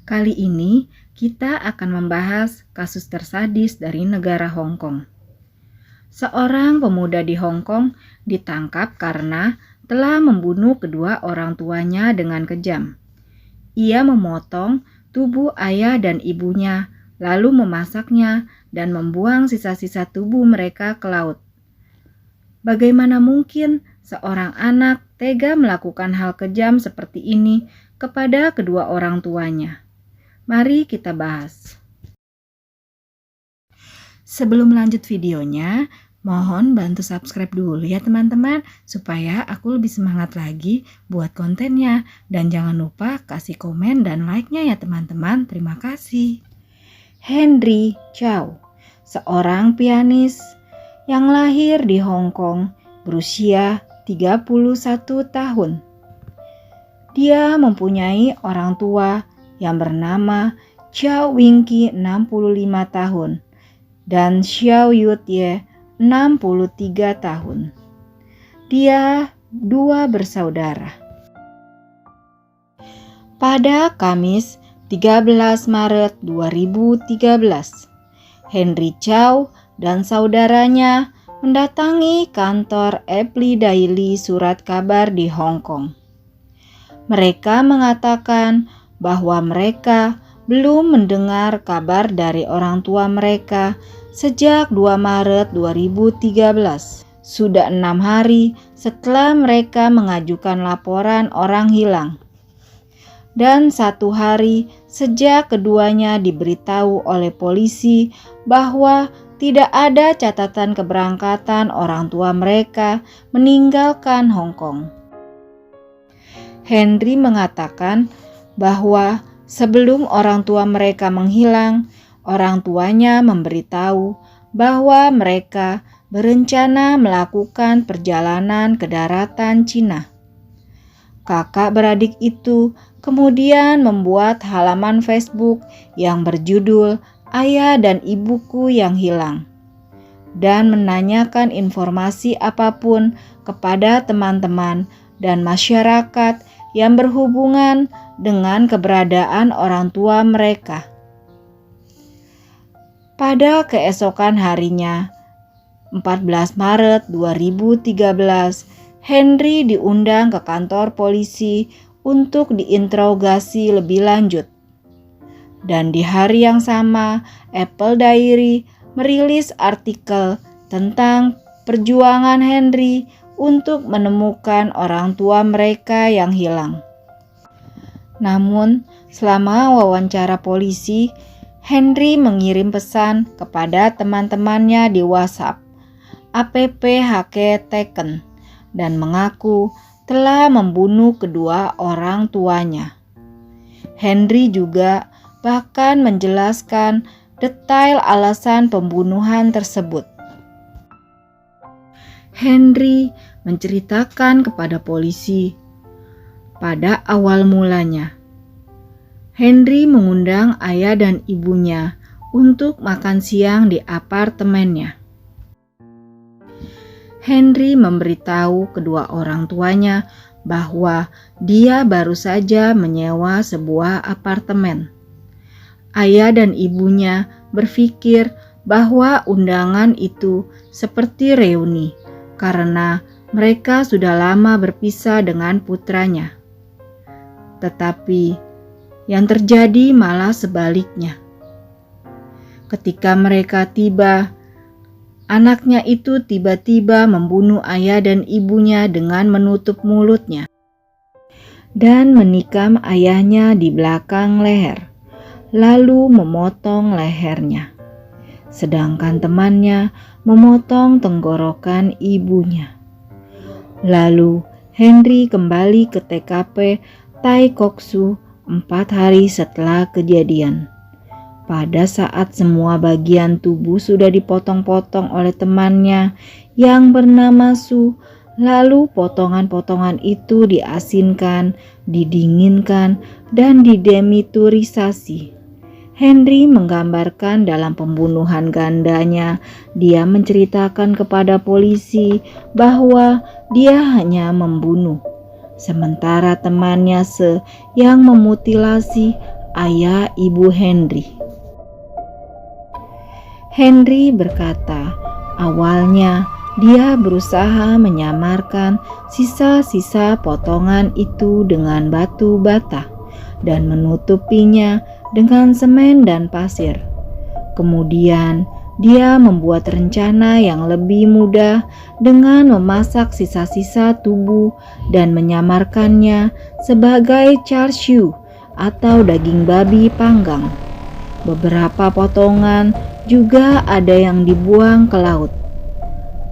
Kali ini kita akan membahas kasus tersadis dari negara Hong Kong. Seorang pemuda di Hong Kong ditangkap karena telah membunuh kedua orang tuanya dengan kejam. Ia memotong tubuh ayah dan ibunya, lalu memasaknya dan membuang sisa-sisa tubuh mereka ke laut. Bagaimana mungkin seorang anak tega melakukan hal kejam seperti ini kepada kedua orang tuanya? Mari kita bahas. Sebelum lanjut videonya, mohon bantu subscribe dulu ya teman-teman, supaya aku lebih semangat lagi buat kontennya. Dan jangan lupa kasih komen dan like-nya ya teman-teman, terima kasih. Henry Chow, seorang pianis yang lahir di Hong Kong berusia 31 tahun. Dia mempunyai orang tua yang bernama Chow Wing-ki 65 tahun dan Xiao Yut-ye 63 tahun. Dia dua bersaudara. Pada Kamis 13 Maret 2013, Henry Chow dan saudaranya mendatangi kantor Apply Daily Surat Kabar di Hong Kong. Mereka mengatakan bahwa mereka belum mendengar kabar dari orang tua mereka sejak 2 Maret 2013. Sudah 6 hari setelah mereka mengajukan laporan orang hilang. Dan 1 hari sejak keduanya diberitahu oleh polisi bahwa tidak ada catatan keberangkatan orang tua mereka meninggalkan Hong Kong. Henry mengatakan bahwa sebelum orang tua mereka menghilang, orang tuanya memberitahu bahwa mereka berencana melakukan perjalanan ke daratan Cina. Kakak beradik itu kemudian membuat halaman Facebook yang berjudul "Ayah dan Ibuku yang Hilang" dan menanyakan informasi apapun kepada teman-teman dan masyarakat yang berhubungan dengan keberadaan orang tua mereka. Pada keesokan harinya, 14 Maret 2013, Henry diundang ke kantor polisi untuk diinterogasi lebih lanjut. Dan di hari yang sama, Apple Diary merilis artikel tentang perjuangan Henry untuk menemukan orang tua mereka yang hilang. Namun, selama wawancara polisi, Henry mengirim pesan kepada teman-temannya di WhatsApp, APPHK Taken, dan mengaku telah membunuh kedua orang tuanya. Henry juga bahkan menjelaskan detail alasan pembunuhan tersebut. Henry menceritakan kepada polisi, pada awal mulanya, Henry mengundang ayah dan ibunya untuk makan siang di apartemennya. Henry memberitahu kedua orang tuanya bahwa dia baru saja menyewa sebuah apartemen. Ayah dan ibunya berpikir bahwa undangan itu seperti reuni karena mereka sudah lama berpisah dengan putranya. Tetapi yang terjadi malah sebaliknya. Ketika mereka tiba, anaknya itu tiba-tiba membunuh ayah dan ibunya dengan menutup mulutnya dan menikam ayahnya di belakang leher, lalu memotong lehernya. Sedangkan temannya memotong tenggorokan ibunya. Lalu Henry kembali ke TKP Tai Kok Su 4 hari setelah kejadian. Pada saat semua bagian tubuh sudah dipotong-potong oleh temannya yang bernama Su, lalu potongan-potongan itu diasinkan, didinginkan, dan didemiturisasi. Henry menggambarkan dalam pembunuhan gandanya, dia menceritakan kepada polisi bahwa dia hanya membunuh. Sementara temannya yang memutilasi ayah ibu Henry. Henry berkata, awalnya dia berusaha menyamarkan sisa-sisa potongan itu dengan batu bata dan menutupinya dengan semen dan pasir. Kemudian dia membuat rencana yang lebih mudah dengan memasak sisa-sisa tubuh dan menyamarkannya sebagai char siu atau daging babi panggang. Beberapa potongan juga ada yang dibuang ke laut.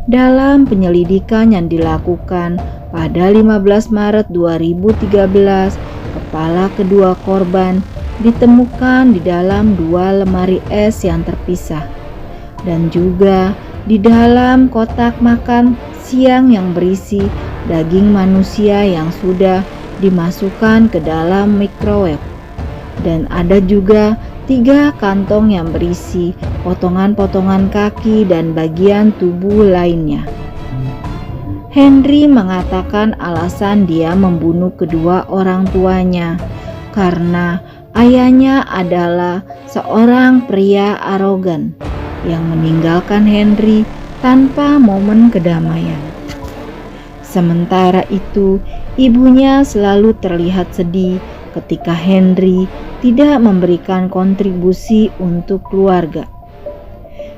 Dalam penyelidikan yang dilakukan pada 15 Maret 2013, kepala kedua korban ditemukan di dalam 2 lemari es yang terpisah dan juga di dalam kotak makan siang yang berisi daging manusia yang sudah dimasukkan ke dalam microwave. Dan ada juga 3 kantong yang berisi potongan-potongan kaki dan bagian tubuh lainnya. Henry mengatakan alasan dia membunuh kedua orang tuanya karena ayahnya adalah seorang pria arogan yang meninggalkan Henry tanpa momen kedamaian. Sementara itu, ibunya selalu terlihat sedih ketika Henry tidak memberikan kontribusi untuk keluarga.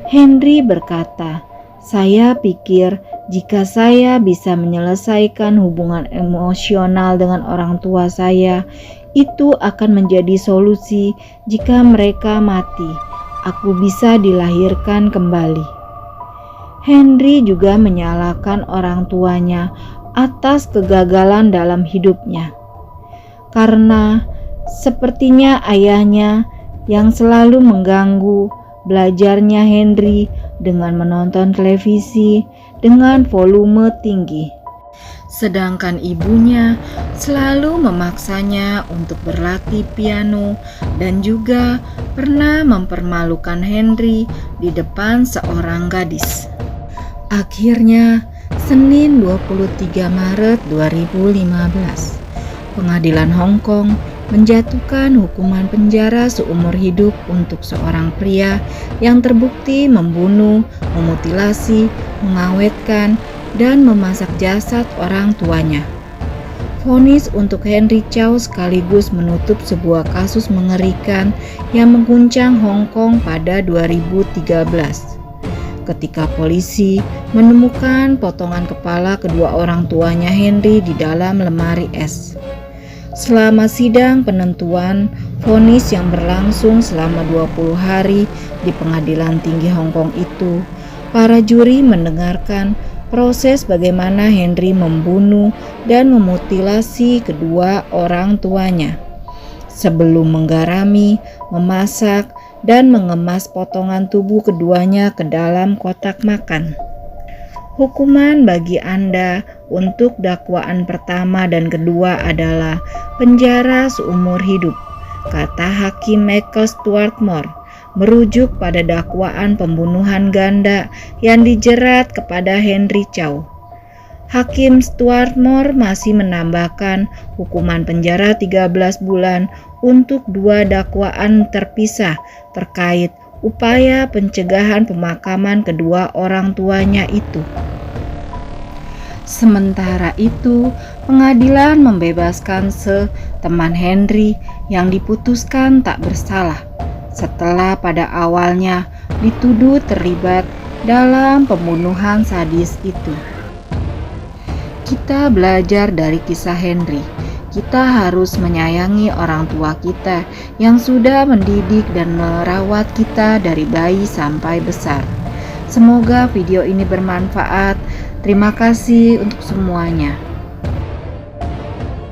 Henry berkata, "Saya pikir jika saya bisa menyelesaikan hubungan emosional dengan orang tua saya, itu akan menjadi solusi jika mereka mati. Aku bisa dilahirkan kembali." Henry juga menyalahkan orang tuanya atas kegagalan dalam hidupnya, karena sepertinya ayahnya yang selalu mengganggu belajarnya Henry dengan menonton televisi dengan volume tinggi. Sedangkan ibunya selalu memaksanya untuk berlatih piano dan juga pernah mempermalukan Henry di depan seorang gadis. Akhirnya, Senin 23 Maret 2015, Pengadilan Hong Kong menjatuhkan hukuman penjara seumur hidup untuk seorang pria yang terbukti membunuh, memutilasi, mengawetkan, dan memasak jasad orang tuanya. Vonis untuk Henry Chow sekaligus menutup sebuah kasus mengerikan yang mengguncang Hong Kong pada 2013. Ketika polisi menemukan potongan kepala kedua orang tuanya Henry di dalam lemari es. Selama sidang penentuan vonis yang berlangsung selama 20 hari di Pengadilan Tinggi Hong Kong itu, para juri mendengarkan proses bagaimana Henry membunuh dan memutilasi kedua orang tuanya sebelum menggarami, memasak, dan mengemas potongan tubuh keduanya ke dalam kotak makan. Hukuman bagi Anda untuk dakwaan pertama dan kedua adalah penjara seumur hidup, kata Hakim Michael Swarthmore, merujuk pada dakwaan pembunuhan ganda yang dijerat kepada Henry Chow. Hakim Swarthmore masih menambahkan hukuman penjara 13 bulan untuk 2 dakwaan terpisah terkait upaya pencegahan pemakaman kedua orang tuanya itu. Sementara itu, pengadilan membebaskan teman Henry yang diputuskan tak bersalah setelah pada awalnya dituduh terlibat dalam pembunuhan sadis itu. Kita belajar dari kisah Henry. Kita harus menyayangi orang tua kita yang sudah mendidik dan merawat kita dari bayi sampai besar. Semoga video ini bermanfaat. Terima kasih untuk semuanya.